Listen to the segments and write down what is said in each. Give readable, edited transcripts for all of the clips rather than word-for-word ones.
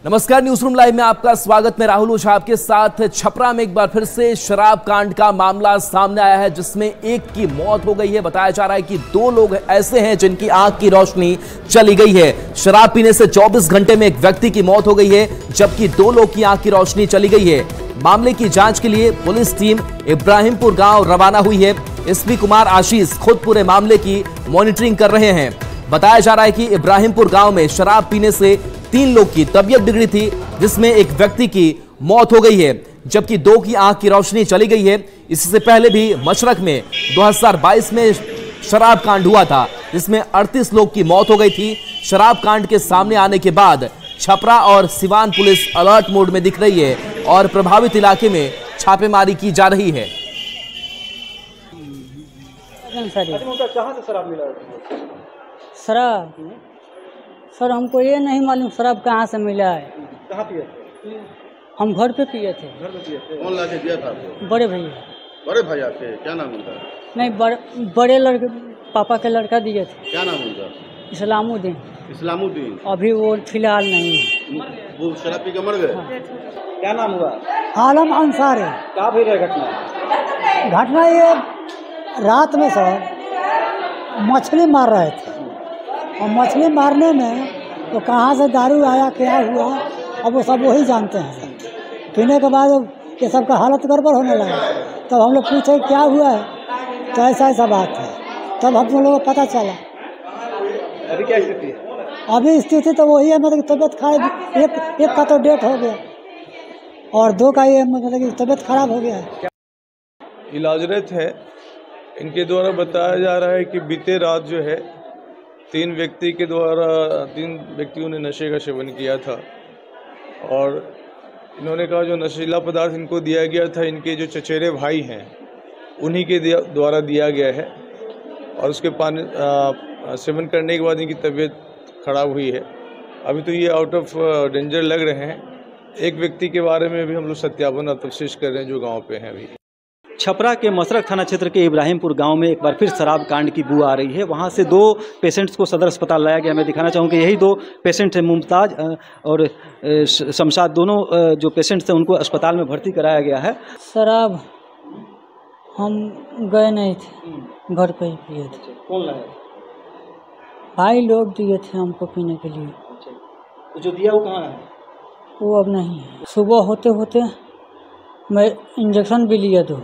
नमस्कार, news room live में आपका स्वागत। मैं राहुल ओझा आपके साथ। छपरा में एक बार फिर से शराब कांड का मामला सामने आया है, जिसमें एक की मौत हो गई है। बताया जा रहा है कि 2 लोग ऐसे हैं जिनकी आंख की रोशनी चली गई है। शराब पीने से 24 घंटे में एक व्यक्ति की मौत हो गई है, जबकि 2 लोग की आंख की रोशनी चली गई है। मामले की जांच के लिए पुलिस टीम इब्राहिमपुर गांव रवाना हुई है। एसपी कुमार आशीष खुद पूरे मामले की मॉनिटरिंग कर रहे हैं। बताया जा रहा है कि इब्राहिमपुर गांव में शराब पीने से 3 लोग की तबीयत बिगड़ी थी, जिसमें एक व्यक्ति की मौत हो गई है, जबकि 2 की आंख की रोशनी चली गई है। इससे पहले भी मशरक में 2022 में शराब कांड हुआ था, जिसमें 38 लोग की मौत हो गई थी। शराब कांड के सामने आने के बाद छपरा और सिवान पुलिस अलर्ट मोड में दिख रही है और प्रभावित इलाके में छापेमारी की जा रही है। कहाँ से शराब मिला? शराब सर हमको ये नहीं मालूम शराब कहाँ से मिला है। कहाँ पिए थे? हम घर पे पिए थे। घर में पिए थे? कौन लाके दिया था आपको? बड़े भैया। बड़े भैया थे? क्या नाम उनका? नहीं, बड़े लड़के पापा के लड़का दिए थे। क्या नाम उनका? इस्लामुद्दीन। इस्लामुद्दीन। अभी वो फिलहाल नहीं है। वो शराब पी के मर गए? हाँ। क्या नाम हुआ? आलम अंसारी। क्या भी रहा घटना? घटना ये रात में सर मछली मार रहे थे, और मछली मारने में तो कहाँ से दारू आया क्या हुआ अब वो सब वही जानते हैं। पीने के बाद ये सबका हालत गड़बड़ होने लगा। तब हम लोग पूछे क्या हुआ है, तो ऐसा बात है। तब हम लोगों को पता चला। अभी क्या स्थिति है? अभी स्थिति तो वही है, मतलब तबीयत खराब। एक का तो डेथ हो गया और 2 का ये मतलब कि तबीयत खराब हो गया है। इलाजरत है। इनके द्वारा बताया जा रहा है कि बीते रात जो है 3 व्यक्तियों ने नशे का सेवन किया था, और इन्होंने कहा जो नशीला पदार्थ इनको दिया गया था, इनके जो चचेरे भाई हैं उन्हीं के द्वारा दिया गया है, और उसके सेवन करने के बाद इनकी तबीयत खराब हुई है। अभी तो ये आउट ऑफ डेंजर लग रहे हैं। एक व्यक्ति के बारे में भी हम लोग सत्यापन और तफ्तीश कर रहे हैं, जो गाँव पे हैं। अभी छपरा के मशरक थाना क्षेत्र के इब्राहिमपुर गांव में एक बार फिर शराब कांड की बू आ रही है। वहां से 2 पेशेंट्स को सदर अस्पताल लाया गया। मैं दिखाना चाहूँगा यही 2 पेशेंट हैं, मुमताज और शमशाद। दोनों जो पेशेंट्स हैं उनको अस्पताल में भर्ती कराया गया है। शराब हम गए नहीं थे, घर पे ही पिए थे। कौन लाया? भाई लोग दिए थे हमको पीने के लिए। तो जो दिया वो कहाँ है? वो अब नहीं है। सुबह होते होते मैं इंजेक्शन भी लिया तो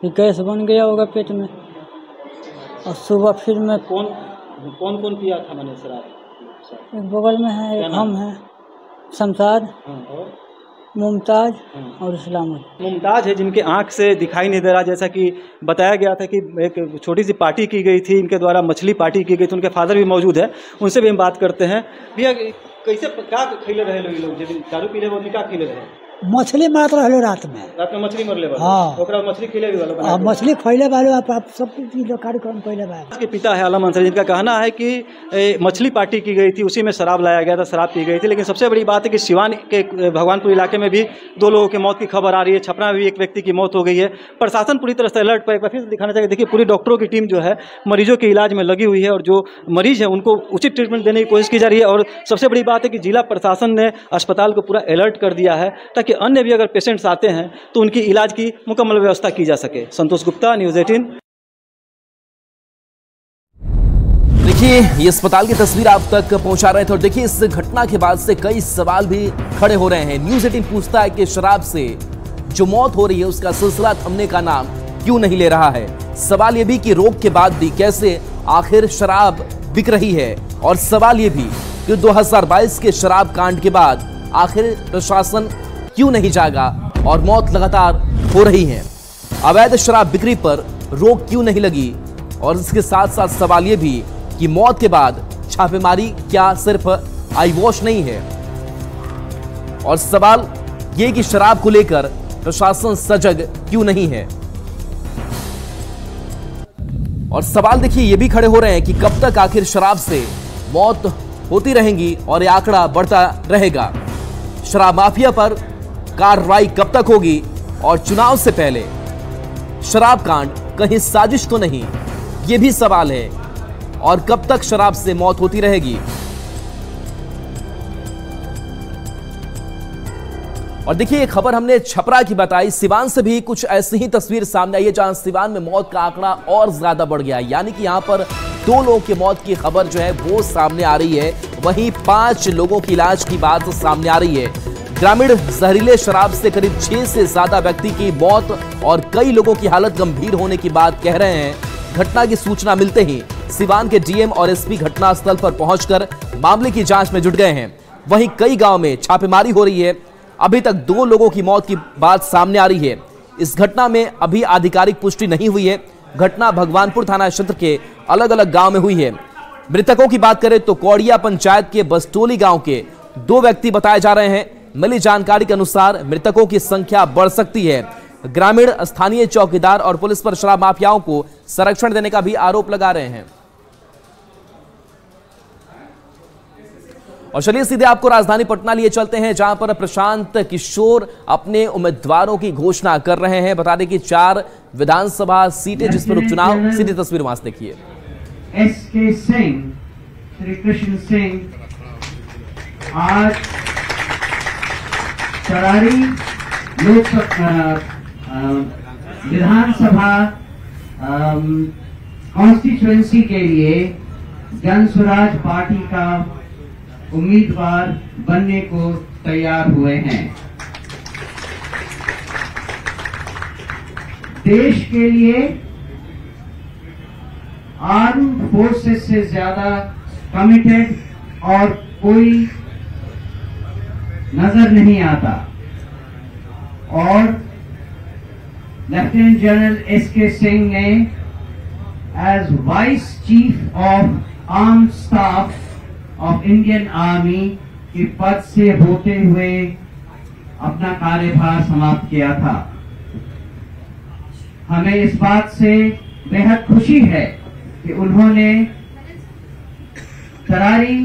गैस बन गया होगा पेट में, और सुबह फिर मैं कौन पिया था मैंने शराब? एक बगल में है, एक हम है, शमशाद, मुमताज और इस्लामुद्दीन। मुमताज है जिनके आंख से दिखाई नहीं दे रहा। जैसा कि बताया गया था कि एक छोटी सी पार्टी की गई थी, इनके द्वारा मछली पार्टी की गई थी। उनके फादर भी मौजूद है, उनसे भी हम बात करते हैं। भैया कैसे क्या खिले रहे लोग जब दारू पी रहे क्या खिले रहे? मछली मार रहे रात में मछली मरले वाला। हाँ, मछली खिले वाला मछली खैले वाले आप सब कार्यक्रम कैले वाले। इसके पिता है आलम अंसारी, जिनका कहना है कि मछली पार्टी की गई थी, उसी में शराब लाया गया था, शराब पी गई थी। लेकिन सबसे बड़ी बात है कि सिवान के भगवानपुर इलाके में भी 2 लोगों की मौत की खबर आ रही है। छपरा में भी एक व्यक्ति की मौत हो गई है। प्रशासन पूरी तरह से अलर्ट पर। एक बार फिर दिखाना चाहिए, देखिए पूरी डॉक्टरों की टीम जो है मरीजों के इलाज में लगी हुई है, और जो मरीज है उनको उचित ट्रीटमेंट देने की कोशिश की जा रही है। और सबसे बड़ी बात है कि जिला प्रशासन ने अस्पताल को पूरा अलर्ट कर दिया है, ताकि अन्य भी अगर पेशेंट्स आते हैं तो उनकी इलाज की मुकम्मल व्यवस्था की जा सके। संतोष गुप्ता, न्यूज़ 18। देखिए, ये अस्पताल की तस्वीर आप तक पहुंचा रहे थे, और देखिए इस घटना के बाद से कई सवाल भी खड़े हो रहे हैं। न्यूज़ 18 पूछता है कि शराब से जो मौत हो रही है उसका सिलसिला थमने का नाम क्यों नहीं ले रहा है। सवाल ये भी कि रोक के बाद भी कैसे आखिर शराब बिक रही है, और सवाल ये भी कि 2022 के शराब कांड के बाद आखिर प्रशासन क्यों नहीं जागा और मौत लगातार हो रही है। अवैध शराब बिक्री पर रोक क्यों नहीं लगी, और इसके साथ साथ सवाल यह भी कि मौत के बाद छापेमारी क्या सिर्फ आई वॉश नहीं है, और सवाल यह कि शराब को लेकर प्रशासन सजग क्यों नहीं है। और सवाल देखिए ये भी खड़े हो रहे हैं कि कब तक आखिर शराब से मौत होती रहेंगी और यह आंकड़ा बढ़ता रहेगा। शराब माफिया पर कार्रवाई कब तक होगी, और चुनाव से पहले शराब कांड कहीं साजिश तो नहीं, यह भी सवाल है। और कब तक शराब से मौत होती रहेगी। और देखिए ये खबर हमने छपरा की बताई, सिवान से भी कुछ ऐसी ही तस्वीर सामने आई है जहां सिवान में मौत का आंकड़ा और ज्यादा बढ़ गया है। यानी कि यहां पर 2 लोगों की मौत की खबर जो है वो सामने आ रही है, वहीं 5 लोगों की इलाज की बात सामने आ रही है। ग्रामीण जहरीले शराब से करीब 6 से ज्यादा व्यक्ति की मौत और कई लोगों की हालत गंभीर होने की बात कह रहे हैं। घटना की सूचना मिलते ही सिवान के डीएम और एसपी घटनास्थल पर पहुंचकर मामले की जांच में जुट गए हैं। वहीं कई गांव में छापेमारी हो रही है। अभी तक 2 लोगों की मौत की बात सामने आ रही है। इस घटना में अभी आधिकारिक पुष्टि नहीं हुई है। घटना भगवानपुर थाना क्षेत्र के अलग अलग गांव में हुई है। मृतकों की बात करें तो कौड़िया पंचायत के बसटोली गांव के 2 व्यक्ति बताए जा रहे हैं। मिली जानकारी के अनुसार मृतकों की संख्या बढ़ सकती है। ग्रामीण स्थानीय चौकीदार और पुलिस पर शराब माफियाओं को संरक्षण देने का भी आरोप लगा रहे हैं। और चलिए सीधे आपको राजधानी पटना लिए चलते हैं, जहां पर प्रशांत किशोर अपने उम्मीदवारों की घोषणा कर रहे हैं। बता दें कि 4 विधानसभा सीटें जिस पर उपचुनाव, सीधी तस्वीर वहां से देखिए। एसके सिंह, श्री कृष्ण सिंह आज तरारी विधानसभा कॉन्स्टिट्यूएंसी के लिए जन स्वराज पार्टी का उम्मीदवार बनने को तैयार हुए हैं। देश के लिए आर्म्ड फोर्सेस से ज्यादा कमिटेड और कोई नजर नहीं आता। और लेफ्टिनेंट जनरल एसके सिंह ने as vice chief of armed staff of Indian army के पद से होते हुए अपना कार्यभार समाप्त किया था। हमें इस बात से बेहद खुशी है कि उन्होंने तरारी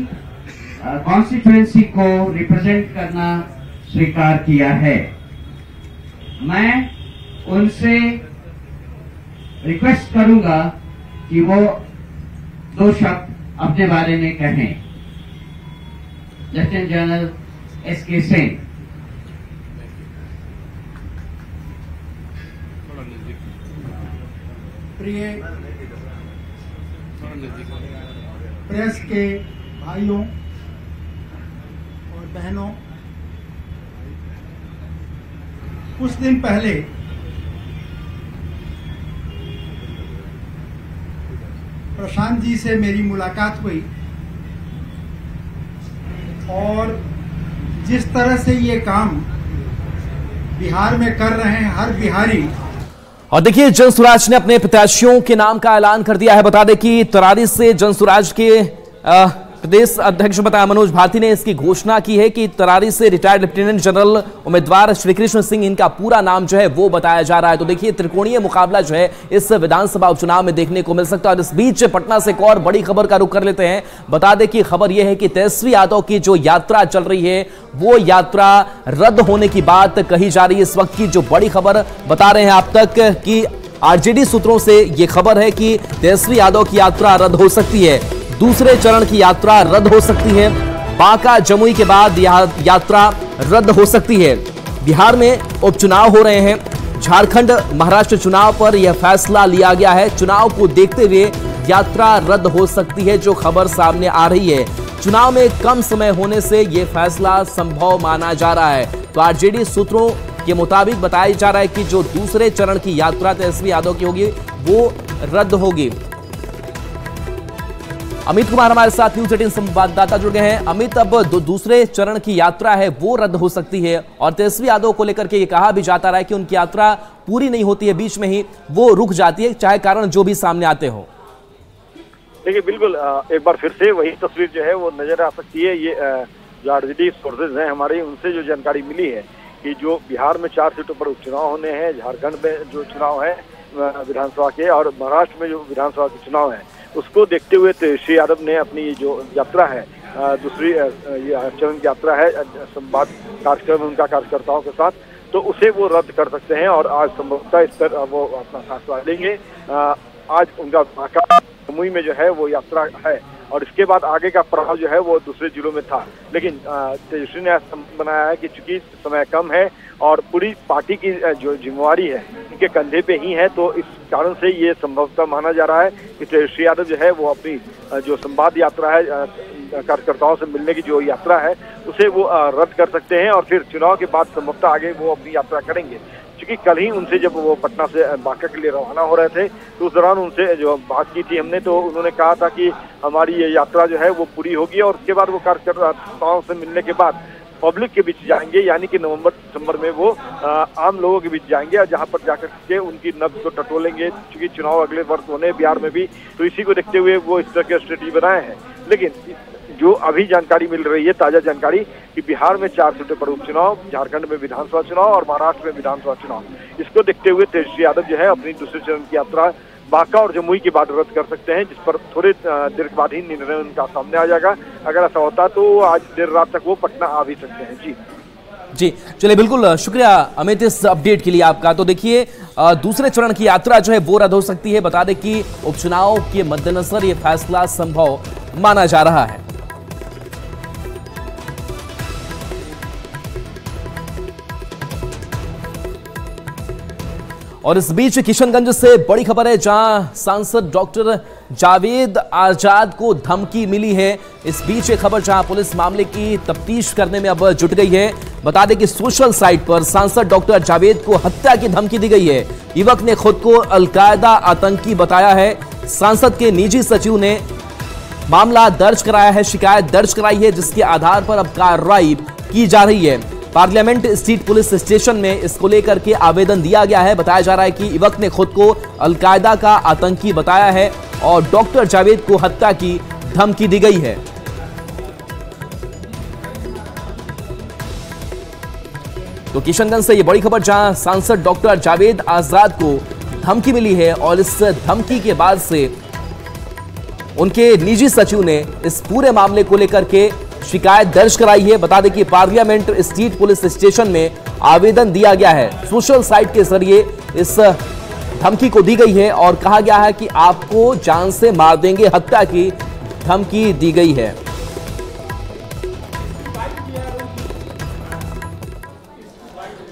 कॉन्स्टिट्यूएंसी को रिप्रेजेंट करना स्वीकार किया है। मैं उनसे रिक्वेस्ट करूंगा कि वो 2 शब्द अपने बारे में कहें। Lieutenant general SK Singh. प्रिय प्रेस के भाइयों और बहनों, कुछ दिन पहले प्रशांत जी से मेरी मुलाकात हुई और जिस तरह से ये काम बिहार में कर रहे हैं हर बिहारी। और देखिए जन स्वराज ने अपने प्रत्याशियों के नाम का ऐलान कर दिया है। बता दें कि तरारी से जन स्वराज के प्रदेश अध्यक्ष बताया मनोज भारती ने इसकी घोषणा की है कि तरारी से रिटायर्ड लेफ्टिनेंट जनरल उम्मीदवार श्री कृष्ण सिंह, इनका पूरा नाम जो है वो बताया जा रहा है। तो देखिए त्रिकोणीय मुकाबला जो है इस विधानसभा उपचुनाव में देखने को मिल सकता है। और इस बीच पटना से एक और बड़ी खबर का रुख कर लेते हैं। बता दें कि खबर यह है कि तेजस्वी यादव की जो यात्रा चल रही है वो यात्रा रद्द होने की बात कही जा रही है। इस वक्त की जो बड़ी खबर बता रहे हैं आप तक कि आरजेडी सूत्रों से यह खबर है कि तेजस्वी यादव की यात्रा रद्द हो सकती है। दूसरे चरण की यात्रा रद्द हो सकती है। बांका जमुई के बाद यह यात्रा रद्द हो सकती है। बिहार में उपचुनाव हो रहे हैं। झारखंड महाराष्ट्र चुनाव पर यह फैसला लिया गया है। चुनाव को देखते हुए यात्रा रद्द हो सकती है, जो खबर सामने आ रही है। चुनाव में कम समय होने से यह फैसला संभव माना जा रहा है। तो आरजेडी सूत्रों के मुताबिक बताया जा रहा है कि जो दूसरे चरण की यात्रा तेजस्वी यादव की होगी वो रद्द होगी। अमित कुमार हमारे साथ न्यूज 18 संवाददाता जुड़ गए हैं। अमित, अब दूसरे चरण की यात्रा है वो रद्द हो सकती है और तेजस्वी यादव को लेकर के ये कहा भी जाता रहा है कि उनकी यात्रा पूरी नहीं होती है, बीच में ही वो रुक जाती है, चाहे कारण जो भी सामने आते हो। देखिए बिल्कुल एक बार फिर से वही तस्वीर जो है वो नजर आ सकती है। ये जो आरजेडी सोर्सेज हैं हमारी, उनसे जो जानकारी मिली है कि जो बिहार में 4 सीटों पर उपचुनाव होने हैं, झारखंड में जो चुनाव है विधानसभा के और महाराष्ट्र में जो विधानसभा के चुनाव है, उसको देखते हुए तेजस्वी यादव ने अपनी जो यात्रा है दूसरी चरण की यात्रा है संवाद कार्यक्रम उनका कार्यकर्ताओं के साथ, तो उसे वो रद्द कर सकते हैं और आज संभवतः इस पर वो अपना फैसला लेंगे। आज उनका बांका जमुई में जो है वो यात्रा है और इसके बाद आगे का पड़ाव जो है वो दूसरे जिलों में था। लेकिन तेजस्वी ने ऐसा बनाया है कि चूंकि समय कम है और पूरी पार्टी की जो जिम्मेवारी है उनके कंधे पे ही है, तो इस कारण से ये संभवतः माना जा रहा है कि तेजस्वी यादव जो है वो अपनी जो संवाद यात्रा है, कार्यकर्ताओं से मिलने की जो यात्रा है उसे वो रद्द कर सकते हैं और फिर चुनाव के बाद संभवतः आगे वो अपनी यात्रा करेंगे। क्योंकि कल ही उनसे जब वो पटना से बांका के लिए रवाना हो रहे थे तो उस दौरान उनसे जो बात की थी हमने, तो उन्होंने कहा था कि हमारी ये यात्रा जो है वो पूरी होगी और उसके बाद वो कार्यकर्ताओं से मिलने के बाद पब्लिक के बीच जाएंगे, यानी कि नवंबर दिसंबर में वो आम लोगों के बीच जाएंगे और जहां पर जाकर के उनकी नब्ज को टटोलेंगे। क्योंकि चुनाव अगले वर्ष होने बिहार में भी, तो इसी को देखते हुए वो इस तरह के स्ट्रेटेजी बनाए हैं। लेकिन जो अभी जानकारी मिल रही है, ताजा जानकारी, कि बिहार में 4 सीटों पर उपचुनाव, झारखंड में विधानसभा चुनाव और महाराष्ट्र में विधानसभा चुनाव, इसको देखते हुए तेजस्वी यादव जो है अपनी दूसरे चरण की यात्रा बांका और जमुई के बाद रद्द कर सकते हैं, जिस पर थोड़े देर बाद ही निर्णय उनका सामने आ जाएगा। अगर ऐसा होता तो आज देर रात तक वो पटना आ भी सकते हैं। जी चलिए, बिल्कुल शुक्रिया अमित इस अपडेट के लिए आपका। तो देखिए, दूसरे चरण की यात्रा जो है वो रद्द हो सकती है। बता दें कि उपचुनाव के मद्देनजर ये फैसला संभव माना जा रहा है। और इस बीच किशनगंज से बड़ी खबर है, जहां सांसद डॉक्टर जावेद आजाद को धमकी मिली है। इस बीच एक खबर जहां पुलिस मामले की तफ्तीश करने में अब जुट गई है। बता दें कि सोशल साइट पर सांसद डॉक्टर जावेद को हत्या की धमकी दी गई है। युवक ने खुद को अलकायदा आतंकी बताया है। सांसद के निजी सचिव ने मामला दर्ज कराया है, शिकायत दर्ज कराई है, जिसके आधार पर अब कार्रवाई की जा रही है। पार्लियामेंट स्ट्रीट पुलिस स्टेशन में इसको लेकर के आवेदन दिया गया है। बताया जा रहा है कि युवक ने खुद को अलकायदा का आतंकी बताया है और डॉक्टर जावेद को हत्या की धमकी दी गई है। तो किशनगंज से ये बड़ी खबर, जहां सांसद डॉक्टर जावेद आजाद को धमकी मिली है और इस धमकी के बाद से उनके निजी सचिव ने इस पूरे मामले को लेकर के शिकायत दर्ज कराई है। बता दें कि पार्लियामेंट स्ट्रीट पुलिस स्टेशन में आवेदन दिया गया है। सोशल साइट के जरिए इस धमकी को दी गई है और कहा गया है कि आपको जान से मार देंगे, हत्या की धमकी दी गई है।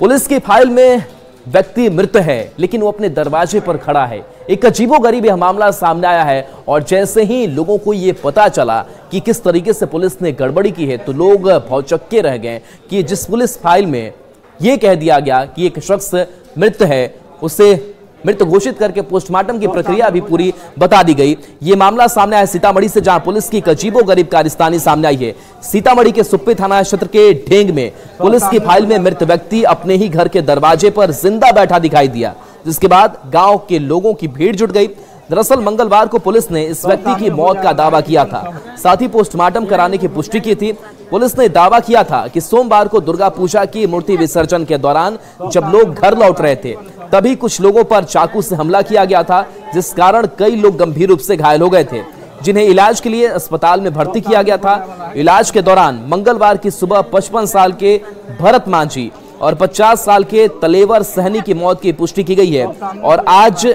पुलिस की फाइल में व्यक्ति मृत है, लेकिन वो अपने दरवाजे पर खड़ा है। एक अजीबोगरीब यह मामला सामने आया है और जैसे ही लोगों को ये पता चला कि किस तरीके से पुलिस ने गड़बड़ी की है, तो लोग भौचक्के रह गए कि जिस पुलिस फाइल में यह कह दिया गया कि एक शख्स मृत है, उसे मृत घोषित करके पोस्टमार्टम की प्रक्रिया भी पूरी बता दी गई। ये मामला सामने आया सीतामढ़ी से, जहां पुलिस की एक अजीबोगरीब कारस्तानी सामने आई है। सीतामढ़ी के सुप्पी थाना क्षेत्र के ढेंग में पुलिस की फाइल में मृत व्यक्ति अपने ही घर के दरवाजे पर जिंदा बैठा दिखाई दिया, जिसके बाद गांव के लोगों की भीड़ जुट गई। दरअसल मंगलवार को पुलिस ने इस व्यक्ति की मौत का दावा किया था, साथ ही पोस्टमार्टम कराने की पुष्टि की थी। पुलिस ने दावा किया था कि सोमवार को दुर्गा पूजा की मूर्ति विसर्जन के दौरान जब लोग घर लौट रहे थे, तभी कुछ लोगों पर चाकू से हमला किया गया था, जिस कारण कई लोग गंभीर रूप से घायल हो गए थे, जिन्हें इलाज के लिए अस्पताल में भर्ती किया गया था। इलाज के दौरान मंगलवार की सुबह 55 साल के भरत मांझी और 50 साल के तलेवर सहनी की मौत की पुष्टि की गई है। और आज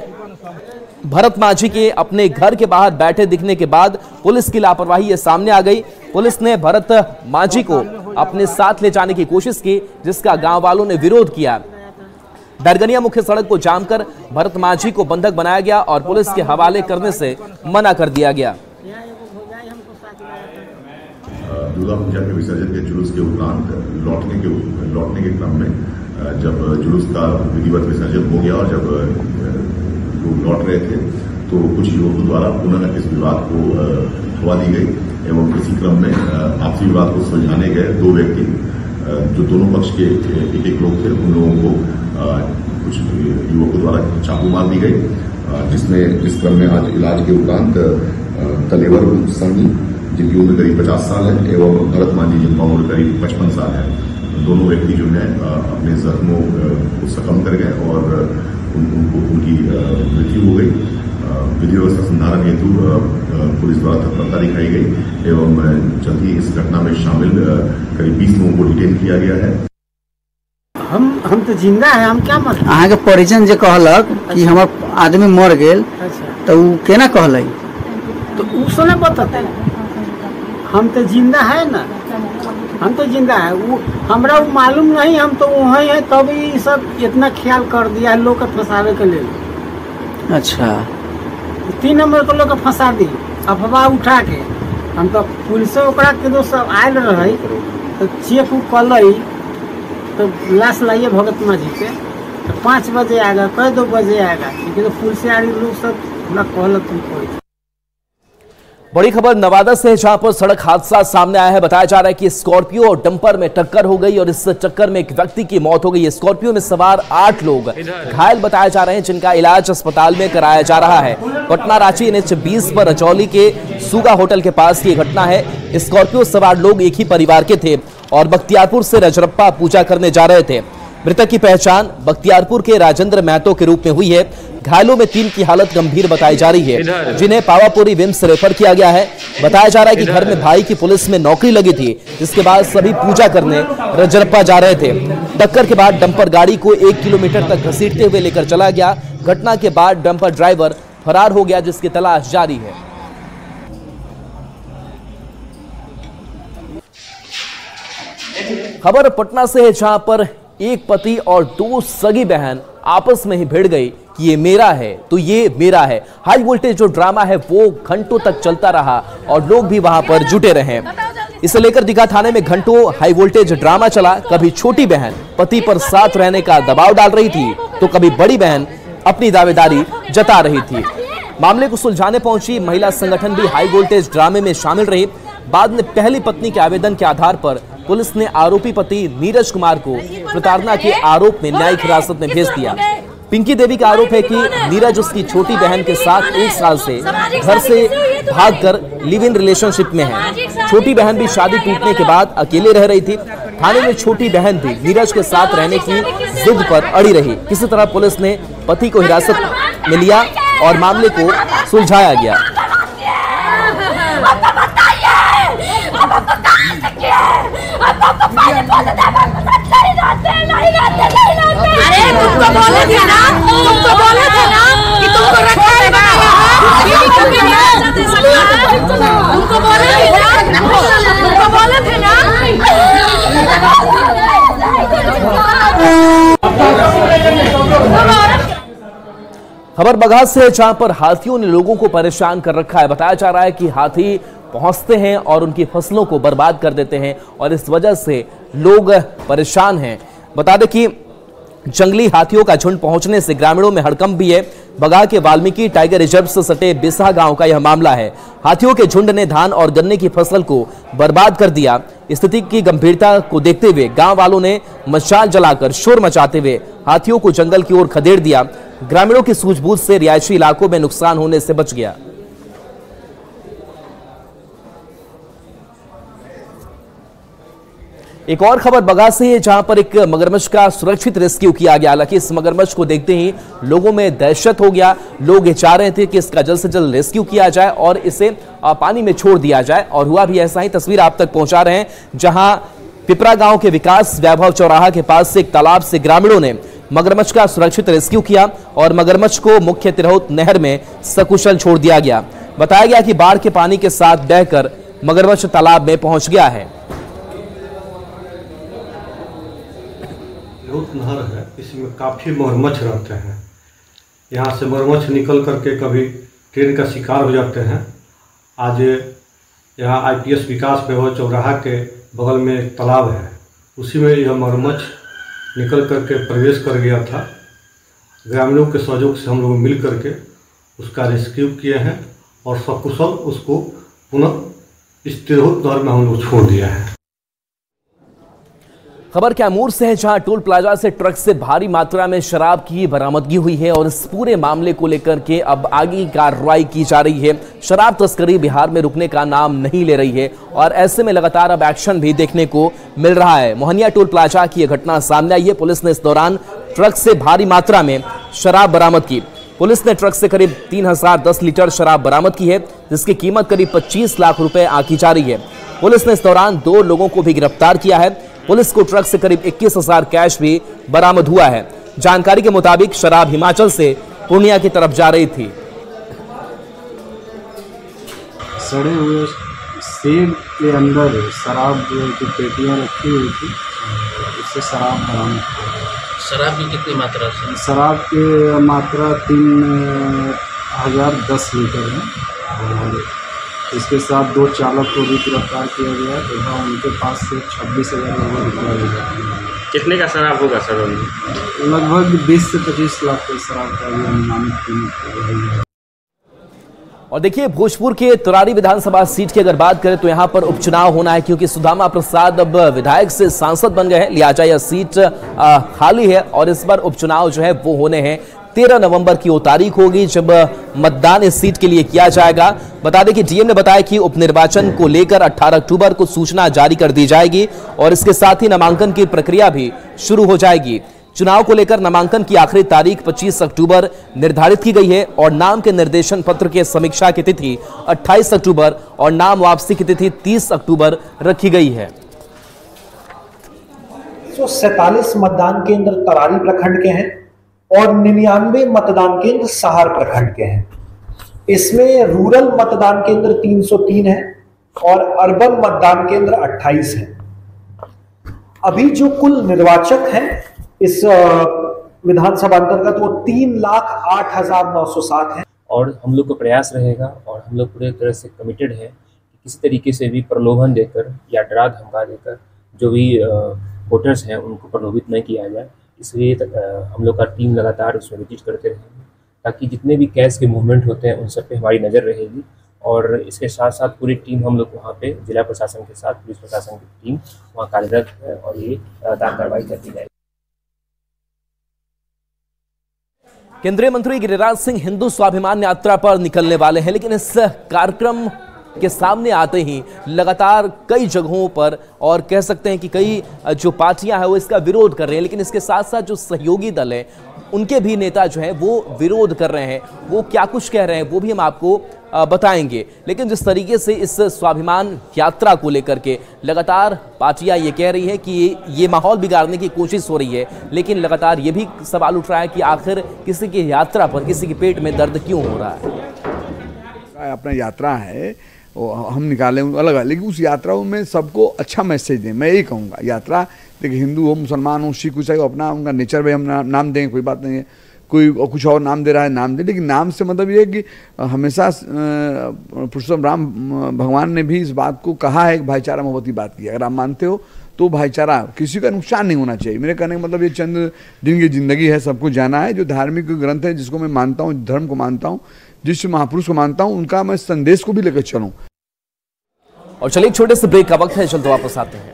भरत मांझी के अपने घर के बाहर बैठे दिखने के बाद पुलिस की लापरवाही ये सामने आ गई। पुलिस ने भरत मांझी को अपने साथ ले जाने की कोशिश की, जिसका गांव वालों ने विरोध किया। डरगनिया मुख्य सड़क को जाम कर भरत मांझी को बंधक बनाया गया और पुलिस के हवाले करने से मना कर दिया गया। दुर्गा पूजा के विसर्जन के जुलूस के उपरांत लौटने के क्रम में जब जुलूस का विधिवत विसर्जन हो गया और जब लोग लौट रहे थे, तो कुछ युवकों द्वारा पुनः इस विवाद को हवा दी गई एवं इसी क्रम में आपसी विवाद को सुलझाने गए 2 व्यक्ति, जो दोनों पक्ष के एक लोग थे, उन लोगों को कुछ युवकों द्वारा चाकू मार दी गई, जिसमें इस क्रम में आज इलाज के उपरांत तलेवर संघी, जिनकी उम्र करीब 50 साल है, एवं भरत मांझी, जिनका उम्र करीब 55 साल है, दोनों व्यक्ति जो है अपने जख्मों को सकम कर गए और उनकी मृत्यु हो गई। विधि व्यवस्था संधारण हेतु पुलिस द्वारा तत्परता दिखाई गई एवं जल्द ही इस घटना में शामिल करीब 20 लोगों को डिटेन किया गया है। हम तो जिंदा है, हम क्या मर अहाँ के परिजन जे कहलक कि हमर आदमी मर गेल, तो केना कहलै? तो उ समय बताते हम तो जिंदा है ना, हम तो जिंदा है। वो हमरा वो मालूम नहीं, हम तो वहीं है तब ये सब इतना ख्याल कर दिया है लोग के फंसावे के लिए। अच्छा 3 नंबर के लोग के फंसा दी अफवाह उठा के। हम तो पुलिस ओकरा के दोस्त सब आयल रहे तो चेक उ कल तो लाश लाइए भगत माँ जी के तो 5 बजे आएगा, कई 2 बजे आएगा, लेकिन तो पुलिस आ रही लोग सब पूरा कहल तुमको। बड़ी खबर नवादा से, जहां पर सड़क हादसा सामने आया है। बताया जा रहा है कि स्कॉर्पियो और डंपर में टक्कर हो गई और इस चक्कर में एक व्यक्ति की मौत हो गई। स्कॉर्पियो में सवार 8 लोग घायल बताए जा रहे हैं, जिनका इलाज अस्पताल में कराया जा रहा है। पटना रांची NH 20 पर रजौली के सुगा होटल के पास की घटना है। स्कॉर्पियो सवार लोग एक ही परिवार के थे और बख्तियारपुर से रजरप्पा पूजा करने जा रहे थे। मृतक की पहचान बख्तियारपुर के राजेंद्र महतो के रूप में हुई है। घायलों में 3 की हालत गंभीर बताई जा रही है, जिन्हें पावापुरी विम्स रेफर किया गया है। बताया जा रहा है कि घर में भाई की पुलिस में नौकरी लगी थी, जिसके बाद सभी पूजा करने रजरप्पा जा रहे थे। टक्कर के बाद डंपर गाड़ी को 1 किलोमीटर तक घसीटते हुए लेकर चला गया। घटना के बाद डंपर ड्राइवर फरार हो गया, जिसकी तलाश जारी है। खबर पटना से है, जहां पर एक पति और 2 सगी बहन आपस में ही भिड़ गई कि ये मेरा है तो ये मेरा है। हाई वोल्टेज जो ड्रामा है वो घंटों तक चलता रहा और लोग भी वहां पर जुटे रहे। इसे लेकर दीघा थाने में घंटों हाई वोल्टेज ड्रामा चला। कभी छोटी बहन पति पर साथ रहने का दबाव डाल रही थी तो कभी बड़ी बहन अपनी दावेदारी जता रही थी। मामले को सुलझाने पहुंची महिला संगठन भी हाई वोल्टेज ड्रामे में शामिल रही। बाद में पहली पत्नी के आवेदन के आधार पर पुलिस ने आरोपी पति नीरज कुमार को प्रताड़ना के आरोप में न्यायिक हिरासत में भेज दिया। पिंकी देवी का आरोप है कि नीरज उसकी छोटी बहन के साथ 1 साल से घर से भागकर लिव इन रिलेशनशिप में है। छोटी बहन भी शादी टूटने के बाद अकेले रह रही थी। थाने में छोटी बहन भी नीरज के साथ रहने की जिद पर अड़ी रही। किसी तरह पुलिस ने पति को हिरासत में लिया और मामले को सुलझाया गया। अरे तुमको बोले थे ना कि तुमको रखा है तुमको बोले थे ना खबर बगहा से, जहां पर हाथियों ने लोगों को परेशान कर रखा है। बताया जा रहा है कि हाथी पहुंचते हैं और उनकी फसलों को बर्बाद कर देते हैं और इस वजह से लोग परेशान हैं। बता दें कि जंगली हाथियों का झुंड पहुंचने से ग्रामीणों में हड़कंप भी है। बगहा के वाल्मीकि टाइगर रिजर्व से सटे बिसहा गांव का यह मामला है। हाथियों के झुंड ने धान और गन्ने की फसल को बर्बाद कर दिया। स्थिति की गंभीरता को देखते हुए गांव वालों ने मशाल जलाकर शोर मचाते हुए हाथियों को जंगल की ओर खदेड़ दिया। ग्रामीणों की सूझबूझ से रिहायशी इलाकों में नुकसान होने से बच गया। एक और खबर बगहा से है, जहां पर एक मगरमच्छ का सुरक्षित रेस्क्यू किया गया। हालांकि इस मगरमच्छ को देखते ही लोगों में दहशत हो गया। लोग ये चाह रहे थे कि इसका जल्द से जल्द रेस्क्यू किया जाए और इसे पानी में छोड़ दिया जाए, और हुआ भी ऐसा ही। तस्वीर आप तक पहुंचा रहे हैं, जहां पिपरा गांव के विकास वैभव चौराहा के पास से एक तालाब से ग्रामीणों ने मगरमच्छ का सुरक्षित रेस्क्यू किया और मगरमच्छ को मुख्य तिरहुत नहर में सकुशल छोड़ दिया गया। बताया गया कि बाढ़ के पानी के साथ बहकर मगरमच्छ तालाब में पहुंच गया है। नहर है, इसमें काफ़ी मगरमच्छ रहते हैं। यहाँ से मगरमच्छ निकल करके कभी ट्रेन का शिकार हो जाते हैं। आज यहाँ IPS विकास वैभव चौराहा के बगल में एक तालाब है, उसी में यह मगरमच्छ निकल करके प्रवेश कर गया था। ग्रामीणों के सहयोग से हम लोग मिल करके उसका रेस्क्यू किए हैं और सकुशल उसको पुनः इस तिरहुत नहर में हम लोग छोड़ दिया है। खबर कैमूर से है, जहां टोल प्लाजा से ट्रक से भारी मात्रा में शराब की बरामदगी हुई है और इस पूरे मामले को लेकर के अब आगे कार्रवाई की जा रही है। शराब तस्करी बिहार में रुकने का नाम नहीं ले रही है और ऐसे में लगातार अब एक्शन भी देखने को मिल रहा है। मोहनिया टोल प्लाजा की यह घटना सामने आई है। पुलिस ने इस दौरान ट्रक से भारी मात्रा में शराब बरामद की। पुलिस ने ट्रक से करीब 3010 लीटर शराब बरामद की है, जिसकी कीमत करीब 25 लाख रुपए आंकी जा रही है। पुलिस ने इस दौरान 2 लोगों को भी गिरफ्तार किया है। पुलिस को ट्रक से करीब 21,000 कैश भी बरामद हुआ है। जानकारी के मुताबिक शराब हिमाचल से पूर्णिया की तरफ जा रही थी। सड़े हुए शेड के अंदर शराब की पेटियाँ रखी हुई थी, उससे शराब बरामद हुआ। शराब की कितनी मात्रा से? शराब की मात्रा 3010 लीटर है और इसके साथ 2 चालक को भी गिरफ्तार किया गया है तथा उनके पास से 26,000 रुपया लिया। कितने का शराब होगा सर? लगभग 20 से 25 लाख के शराब का भी अनुमानित कीमत है। और देखिए, भोजपुर के तुरारी विधानसभा सीट की अगर बात करें तो यहां पर उपचुनाव होना है, क्योंकि सुदामा प्रसाद अब विधायक से सांसद बन गए हैं। लिहाजा यह सीट खाली है और इस बार उपचुनाव जो है वो होने हैं। 13 नवंबर की वो तारीख होगी जब मतदान इस सीट के लिए किया जाएगा। बता दें कि डीएम ने बताया कि उपनिर्वाचन को लेकर 18 अक्टूबर को सूचना जारी कर दी जाएगी और इसके साथ ही नामांकन की प्रक्रिया भी शुरू हो जाएगी। चुनाव को लेकर नामांकन की आखिरी तारीख 25 अक्टूबर निर्धारित की गई है और नाम के निर्देशन पत्र के समीक्षा की तिथि 28 अक्टूबर और नाम वापसी की तिथि 30 अक्टूबर रखी गई है। 147 मतदान केंद्र तरारी प्रखंड के हैं और 99 मतदान केंद्र सहार प्रखंड के हैं। इसमें रूरल मतदान केंद्र 303 है और अर्बन मतदान केंद्र 28 है। अभी जो कुल निर्वाचक हैं इस विधानसभा अंतर्गत वो 3,08,907 है। और हम लोग का प्रयास रहेगा और हम लोग पूरे तरह से कमिटेड है कि किसी तरीके से भी प्रलोभन देकर या डरा धमका देकर जो भी वोटर्स हैं उनको प्रलोभित नहीं किया जाए। इसलिए हम लोग का टीम लगातार उसमें विजिट करते रहेंगे ताकि जितने भी कैश के मूवमेंट होते हैं उन सब पे हमारी नज़र रहेगी। और इसके साथ साथ पूरी टीम हम लोग वहाँ पे जिला प्रशासन के साथ पुलिस प्रशासन की टीम वहाँ कार्यरत है और ये लगातार कार्रवाई करती जाएगी। केंद्रीय मंत्री गिरिराज सिंह हिंदू स्वाभिमान यात्रा पर निकलने वाले हैं, लेकिन इस कार्यक्रम के सामने आते ही लगातार कई जगहों पर और कह सकते हैं कि कई जो पार्टियां हैं वो इसका विरोध कर रहे हैं, लेकिन इसके साथ साथ जो सहयोगी दल हैं उनके भी नेता जो हैं वो विरोध कर रहे हैं। वो क्या कुछ कह रहे हैं वो भी हम आपको बताएंगे। लेकिन जिस तरीके से इस स्वाभिमान यात्रा को लेकर के लगातार पार्टियां ये कह रही हैं कि ये माहौल बिगाड़ने की कोशिश हो रही है, लेकिन लगातार ये भी सवाल उठ रहा है कि आखिर किसी की यात्रा पर किसी के पेट में दर्द क्यों हो रहा है। अपना यात्रा है हम निकालें अलग है, लेकिन उस यात्रा में सबको अच्छा मैसेज दें। मैं यही कहूँगा, यात्रा देखिए हिंदू हो मुसलमान हो सिख हो, अपना उनका नेचर में हम नाम दें, कोई बात नहीं है। कोई कुछ और नाम दे रहा है नाम दे, लेकिन नाम से मतलब ये है कि हमेशा पुरुषोत्तम राम भगवान ने भी इस बात को कहा है, भाईचारा मोहब्बत की बात की। अगर आप मानते हो तो भाईचारा, किसी का नुकसान नहीं होना चाहिए। मेरे कहने का मतलब ये चंद दिन की जिंदगी है, सबको जाना है। जो धार्मिक ग्रंथ है जिसको मैं मानता हूँ, धर्म को मानता हूँ, जिस महापुरुष को मानता हूँ, उनका मैं संदेश को भी लेकर चलूँ। और चलिए छोटे से ब्रेक का वक्त है, चलते वापस आते हैं।